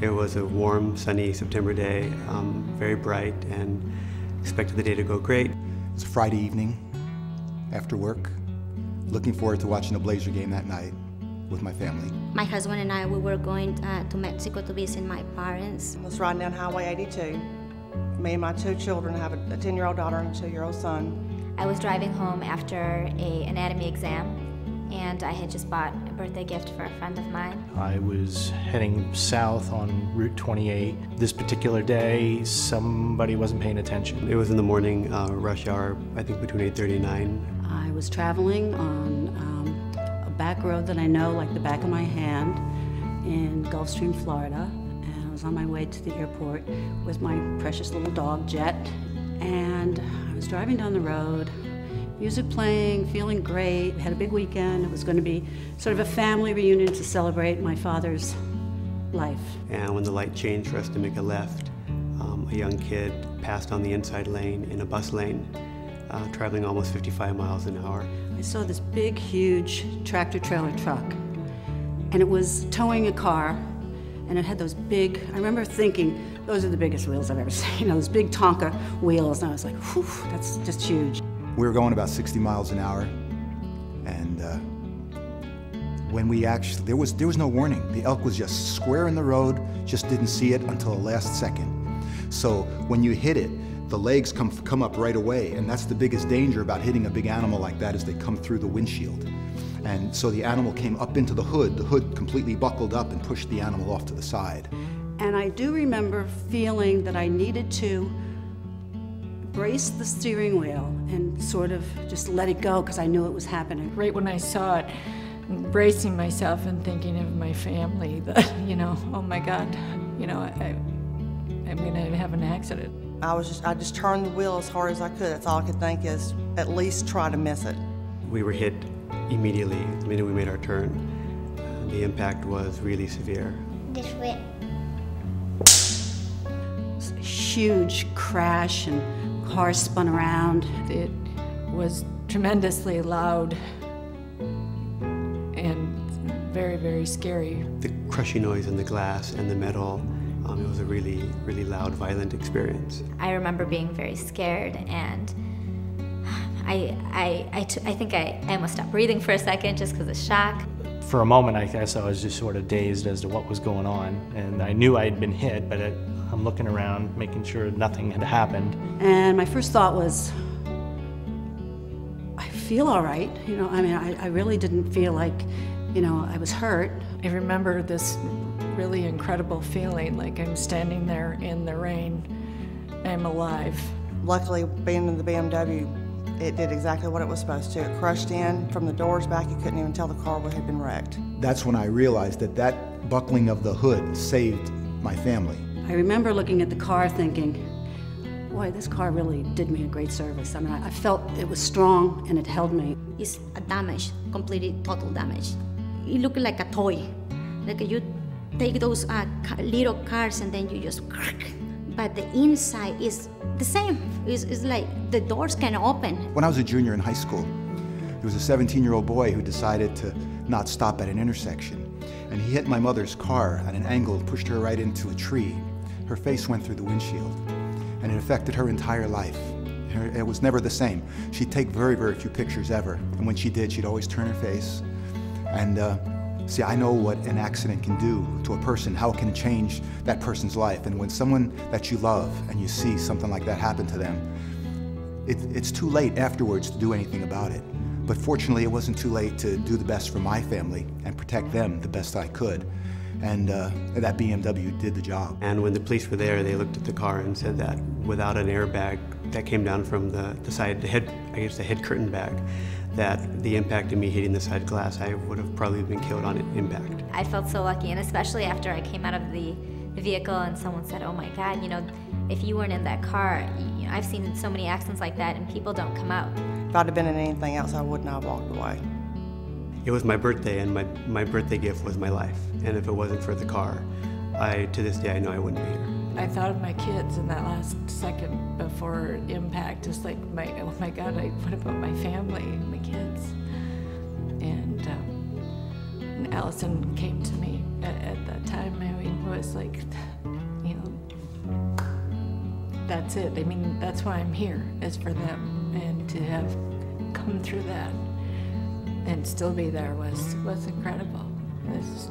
It was a warm, sunny September day, very bright, and expected the day to go great. It was a Friday evening after work, looking forward to watching the Blazer game that night with my family. My husband and I, we were going to Mexico to visit my parents. I was riding down Highway 82. Me and my two children, I have a 10-year-old daughter and a 2-year-old son. I was driving home after an anatomy exam, and I had just bought a birthday gift for a friend of mine. I was heading south on Route 28. This particular day, somebody wasn't paying attention. It was in the morning, rush hour, I think between 8:30 and 9. I was traveling on a back road that I know like the back of my hand in Gulfstream, Florida. And I was on my way to the airport with my precious little dog, Jet. And I was driving down the road, music playing, feeling great. Had a big weekend. It was going to be sort of a family reunion to celebrate my father's life. And when the light changed for us to make a left, a young kid passed on the inside lane in a bus lane, traveling almost 55 miles an hour. I saw this big, huge tractor-trailer truck, and it was towing a car, and it had those big, I remember thinking, those are the biggest wheels I've ever seen, those big Tonka wheels, and I was like, whew, that's just huge. We were going about 60 miles an hour, and when we actually, there was no warning. The elk was just square in the road, just didn't see it until the last second. So when you hit it, the legs come up right away, and that's the biggest danger about hitting a big animal like that, is they come through the windshield. And so the animal came up into the hood completely buckled up and pushed the animal off to the side. And I do remember feeling that I needed to brace the steering wheel and sort of just let it go, because I knew it was happening. Right when I saw it, bracing myself and thinking of my family, that, you know, oh my God, you know, I'm gonna have an accident. I just turned the wheel as hard as I could. That's all I could think is at least try to miss it. We were hit immediately the minute we made our turn. The impact was really severe. This way. It was a huge crash, and car spun around. It was tremendously loud and very, very scary. The crushing noise in the glass and the metal, it was a really, really loud, violent experience. I remember being very scared, and I think I almost stopped breathing for a second just because of shock. For a moment, I guess I was just sort of dazed as to what was going on, and I knew I had been hit, but I'm looking around, making sure nothing had happened. And my first thought was, I feel all right. You know, I mean, I really didn't feel like, you know, I was hurt. I remember this really incredible feeling, like I'm standing there in the rain, I'm alive. Luckily, being in the BMW, it did exactly what it was supposed to. It crushed in from the doors back. You couldn't even tell the car had been wrecked. That's when I realized that buckling of the hood saved my family. I remember looking at the car thinking, boy, this car really did me a great service. I mean, I felt it was strong and it held me. It's a damage, completely total damage. It looked like a toy. Like you take those little cars and then you just crack. But the inside is the same. It's like the doors can open. When I was a junior in high school, there was a 17-year-old boy who decided to not stop at an intersection. And he hit my mother's car at an angle and pushed her right into a tree. Her face went through the windshield, and it affected her entire life. It was never the same. She'd take very, very few pictures ever, and when she did, she'd always turn her face. And see, I know what an accident can do to a person, how it can change that person's life. And when someone that you love and you see something like that happen to them, it's too late afterwards to do anything about it. But fortunately, it wasn't too late to do the best for my family and protect them the best I could. And that BMW did the job. And when the police were there, they looked at the car and said that without an airbag that came down from the side, the head curtain bag, that the impact of me hitting the side glass, I would have probably been killed on impact. I felt so lucky, and especially after I came out of the vehicle and someone said, oh my God, you know, if you weren't in that car, you know, I've seen so many accidents like that and people don't come out. If I'd have been in anything else, I would not have walked away. It was my birthday, and my birthday gift was my life. And if it wasn't for the car, to this day, I know I wouldn't be here. I thought of my kids in that last second before impact. It's like, oh my God, what about my family and my kids? And Allison came to me at that time. I mean, was like, you know, that's it. I mean, that's why I'm here, is for them. And to have come through that and still be there was incredible. It was